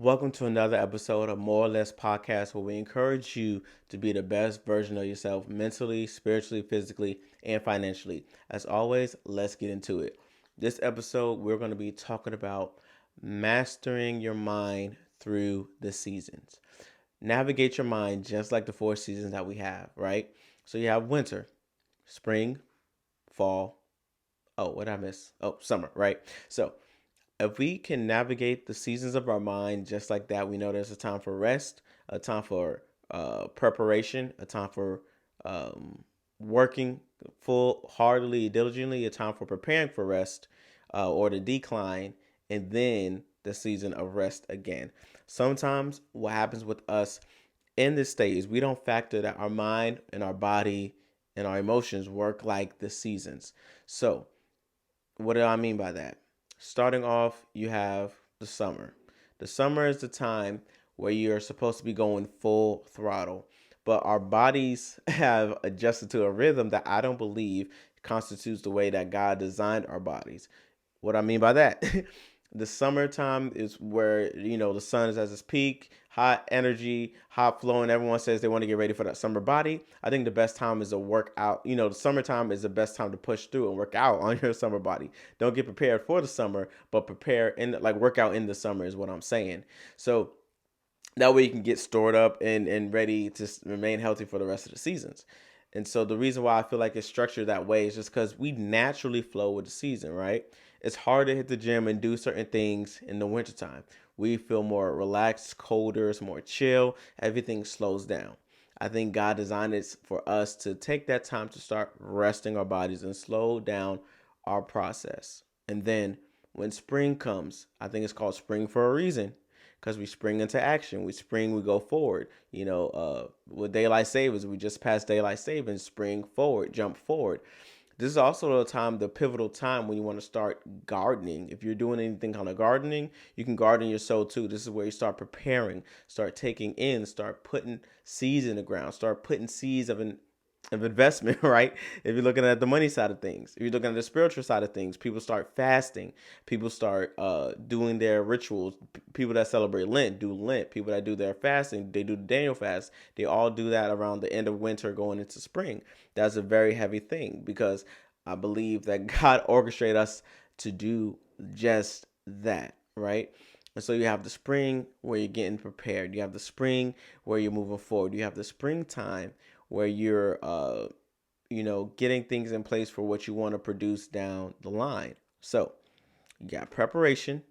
Welcome to another episode of More or Less Podcast, where we encourage you to be the best version of yourself mentally, spiritually, physically, and financially. As always, let's get into it. This episode, we're going to be talking about mastering your mind through the seasons. Navigate your mind just like the four seasons that we have, right? So you have winter, spring, fall. Oh, what did I miss? Oh, summer, right? So if we can navigate the seasons of our mind just like that, we know there's a time for rest, a time for preparation, a time for um, working full heartedly, diligently, a time for preparing for rest or the decline, and then the season of rest again. Sometimes what happens with us in this stage, we don't factor that our mind and our body and our emotions work like the seasons. So what do I mean by that? Starting off, you have the summer. The summer is the time where you're supposed to be going full throttle, but our bodies have adjusted to a rhythm that I don't believe constitutes the way that God designed our bodies. What I mean by that, the summertime is where the sun is at its peak, hot energy, hot flowing. Everyone says they want to get ready for that summer body. I think the best time is to work out. The summertime is the best time to push through and work out on your summer body. Don't get prepared for the summer, but prepare in like work out in the summer is what I'm saying. So that way you can get stored up and ready to remain healthy for the rest of the seasons. And so the reason why I feel like it's structured that way is just because we naturally flow with the season, right? It's hard to hit the gym and do certain things in the wintertime. We feel more relaxed, colder, it's more chill, everything slows down. I think God designed it for us to take that time to start resting our bodies and slow down our process. And then when spring comes, I think it's called spring for a reason because we spring into action. We go forward. With daylight savings, we just passed daylight savings, spring forward, jump forward. This is also the pivotal time when you want to start gardening. If you're doing anything kind of gardening, you can garden your soul too. This is where you start preparing, start taking in, start putting seeds in the ground, start putting seeds of investment, right? If you're looking at the money side of things, if you're looking at the spiritual side of things, people start fasting, people start doing their rituals. People that celebrate Lent do Lent. People that do their fasting, they do the Daniel fast. They all do that around the end of winter, going into spring. That's a very heavy thing because I believe that God orchestrated us to do just that, right? And so you have the spring where you're getting prepared. You have the spring where you're moving forward. You have the springtime where you're getting things in place for what you want to produce down the line. So you got preparation,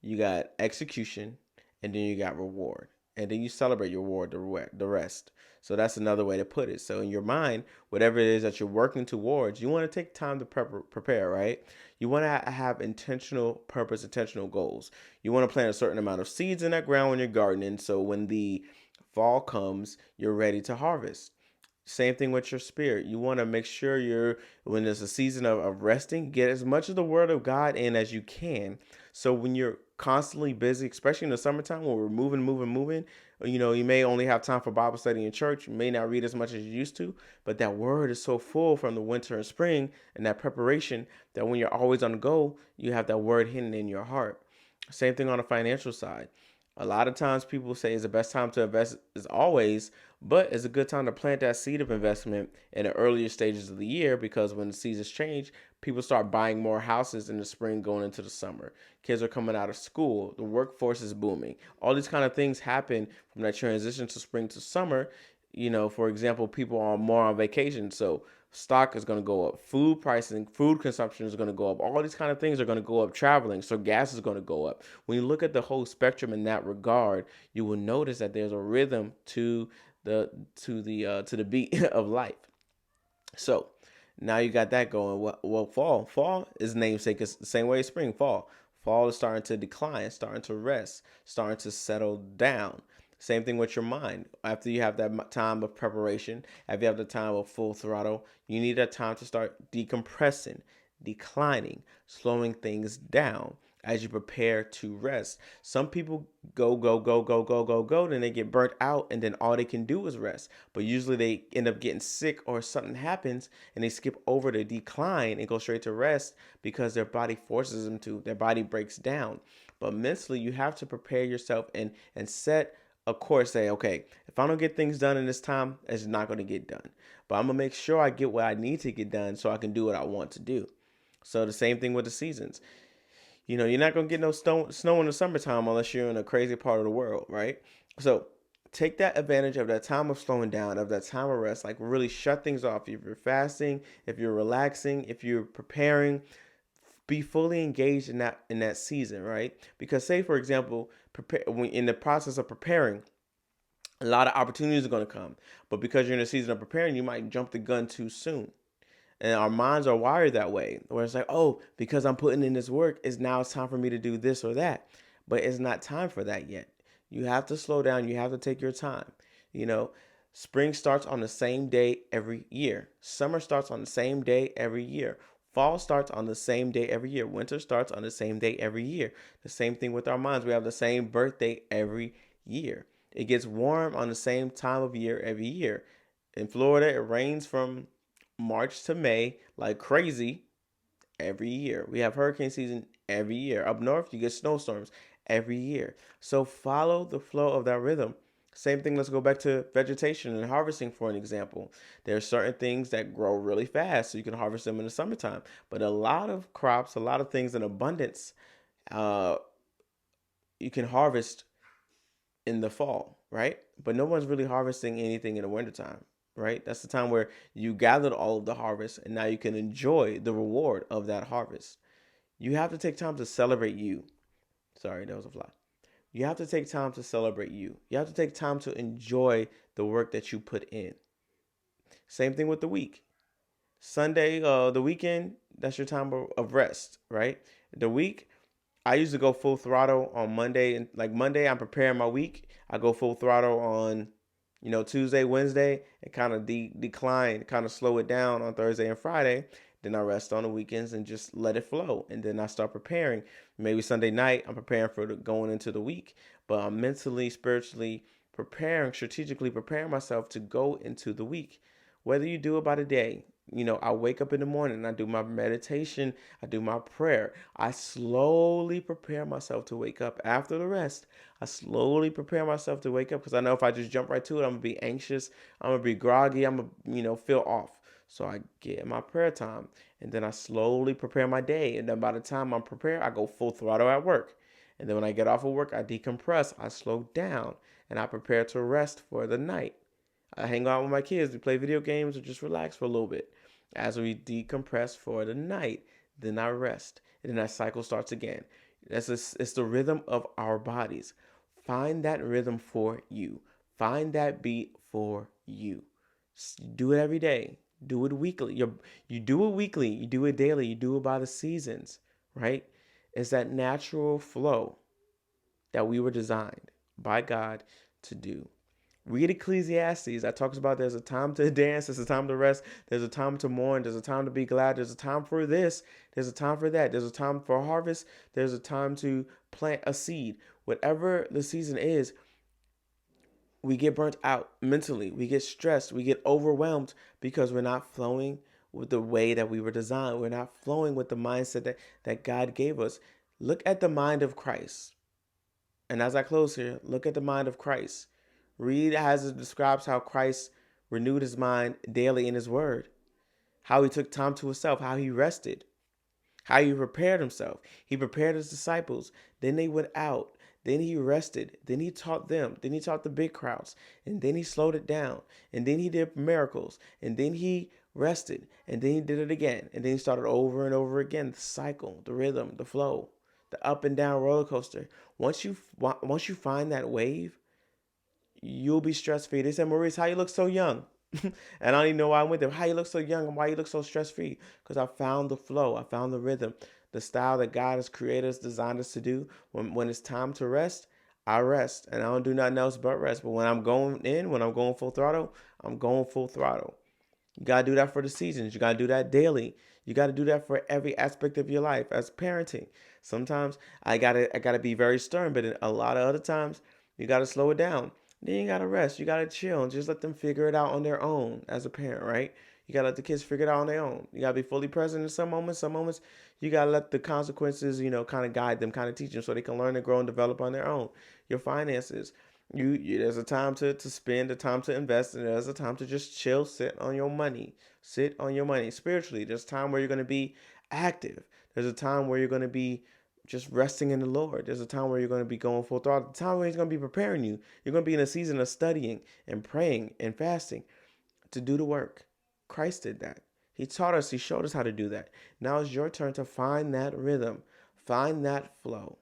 you got execution, and then you got reward. And then you celebrate your reward, the rest. So that's another way to put it. So in your mind, whatever it is that you're working towards, you want to take time to prepare, right? You want to have intentional purpose, intentional goals. You want to plant a certain amount of seeds in that ground when you're gardening. So when the fall comes, you're ready to harvest. Same thing with your spirit. You want to make sure when there's a season of resting, get as much of the word of God in as you can. So when you're constantly busy, especially in the summertime when we're moving, you may only have time for Bible study in church. You may not read as much as you used to, but that word is so full from the winter and spring and that preparation that when you're always on the go, you have that word hidden in your heart. Same thing on the financial side. A lot of times people say it's the best time to invest is always, but it's a good time to plant that seed of investment in the earlier stages of the year because when the seasons change, people start buying more houses in the spring going into the summer. Kids are coming out of school, the workforce is booming. All these kind of things happen from that transition to spring to summer. For example, people are more on vacation, so stock is going to go up, food pricing, food consumption is going to go up, all these kind of things are going to go up, traveling, so gas is going to go up. When you look at the whole spectrum in that regard, you will notice that there's a rhythm to the beat of life. So now you got that going. Well, fall is namesake. It's the same way as spring. Fall is starting to decline, starting to rest, starting to settle down. Same thing with your mind. After you have that time of preparation, after you have the time of full throttle, you need that time to start decompressing, declining, slowing things down as you prepare to rest. Some people go, go, go, go, go, go, go, then they get burnt out, and then all they can do is rest. But usually they end up getting sick or something happens and they skip over the decline and go straight to rest because their body forces them to, their body breaks down. But mentally, you have to prepare yourself and set a course. Say, okay, if I don't get things done in this time, it's not going to get done. But I'm gonna make sure I get what I need to get done so I can do what I want to do. So the same thing with the seasons. You're not gonna get no snow in the summertime unless you're in a crazy part of the world, right? So take that advantage of that time of slowing down, of that time of rest, like really shut things off. If you're fasting, if you're relaxing, if you're preparing, be fully engaged in that season, right? Because say for example, in the process of preparing, a lot of opportunities are going to come, but because you're in a season of preparing, you might jump the gun too soon. And our minds are wired that way, where it's like, oh, because I'm putting in this work, it's time for me to do this or that. But it's not time for that yet. You have to slow down. You have to take your time. You know, Spring starts on the same day every year. Summer starts on the same day every year. Fall starts on the same day every year. Winter starts on the same day every year. The same thing with our minds. We have the same birthday every year. It gets warm on the same time of year every year. In Florida, it rains from March to May like crazy every year. We have hurricane season every year. Up north, you get snowstorms every year. So follow the flow of that rhythm. Same thing, let's go back to vegetation and harvesting for an example. There are certain things that grow really fast, so you can harvest them in the summertime. But a lot of crops, a lot of things in abundance, uh, you can harvest in the fall, right? But no one's really harvesting anything in the wintertime, right? That's the time where you gathered all of the harvest and now you can enjoy the reward of that harvest. You have to take time to celebrate you. Sorry, that was a fly. You have to take time to celebrate you. You have to take time to enjoy the work that you put in. Same thing with the week. Sunday, the weekend, that's your time of rest, right? The week, I usually go full throttle on Monday, and like Monday, I'm preparing my week. I go full throttle on, Tuesday, Wednesday, and kind of decline, kind of slow it down on Thursday and Friday. Then I rest on the weekends and just let it flow. And then I start preparing. Maybe Sunday night, I'm preparing for going into the week, but I'm mentally, spiritually preparing, strategically preparing myself to go into the week. Whether you do it by the day, I wake up in the morning, I do my meditation, I do my prayer. I slowly prepare myself to wake up after the rest. I slowly prepare myself to wake up because I know if I just jump right to it, I'm gonna be anxious, I'm gonna be groggy, I'm gonna, feel off. So I get my prayer time and then I slowly prepare my day. And then by the time I'm prepared, I go full throttle at work. And then when I get off of work, I decompress, I slow down, and I prepare to rest for the night. I hang out with my kids, we play video games or just relax for a little bit. As we decompress for the night, then I rest, and then that cycle starts again. It's the rhythm of our bodies. Find that rhythm for you. Find that beat for you. Do it every day. Do it weekly. You do it weekly. You do it daily. You do it by the seasons, right? It's that natural flow that we were designed by God to do. Read Ecclesiastes. That talks about there's a time to dance, there's a time to rest, there's a time to mourn, there's a time to be glad, there's a time for this, there's a time for that, there's a time for harvest, there's a time to plant a seed. Whatever the season is, we get burnt out mentally, we get stressed, we get overwhelmed because we're not flowing with the way that we were designed. We're not flowing with the mindset that God gave us. Look at the mind of Christ. And as I close here, look at the mind of Christ. Read as it describes how Christ renewed his mind daily in his word, how he took time to himself, how he rested, how he prepared himself. He prepared his disciples. Then they went out. Then he rested. Then he taught them. Then he taught the big crowds. And then he slowed it down. And then he did miracles. And then he rested. And then he did it again. And then he started over and over again. The cycle, the rhythm, the flow, the up and down roller coaster. Once you find that wave, you'll be stress free. They said, Maurice, how you look so young? And I don't even know why I went there. How you look so young and why you look so stress free? Because I found the flow. I found the rhythm, the style that God has created us, designed us to do. When it's time to rest, I rest. And I don't do nothing else but rest. But when I'm going full throttle, I'm going full throttle. You got to do that for the seasons. You got to do that daily. You got to do that for every aspect of your life. As parenting, sometimes I gotta be very stern, but a lot of other times you got to slow it down. Then you gotta rest. You gotta chill and just let them figure it out on their own as a parent, right? You gotta let the kids figure it out on their own. You gotta be fully present in some moments. Some moments you gotta let the consequences, kind of guide them, kind of teach them so they can learn and grow and develop on their own. Your finances. There's a time to spend, a time to invest, and there's a time to just chill, sit on your money. Sit on your money. Spiritually, there's a time where you're gonna be active. There's a time where you're gonna be just resting in the Lord. There's a time where you're going to be going full throttle. The time where He's going to be preparing you. You're going to be in a season of studying and praying and fasting to do the work. Christ did that. He taught us, He showed us how to do that. Now it's your turn to find that rhythm, find that flow.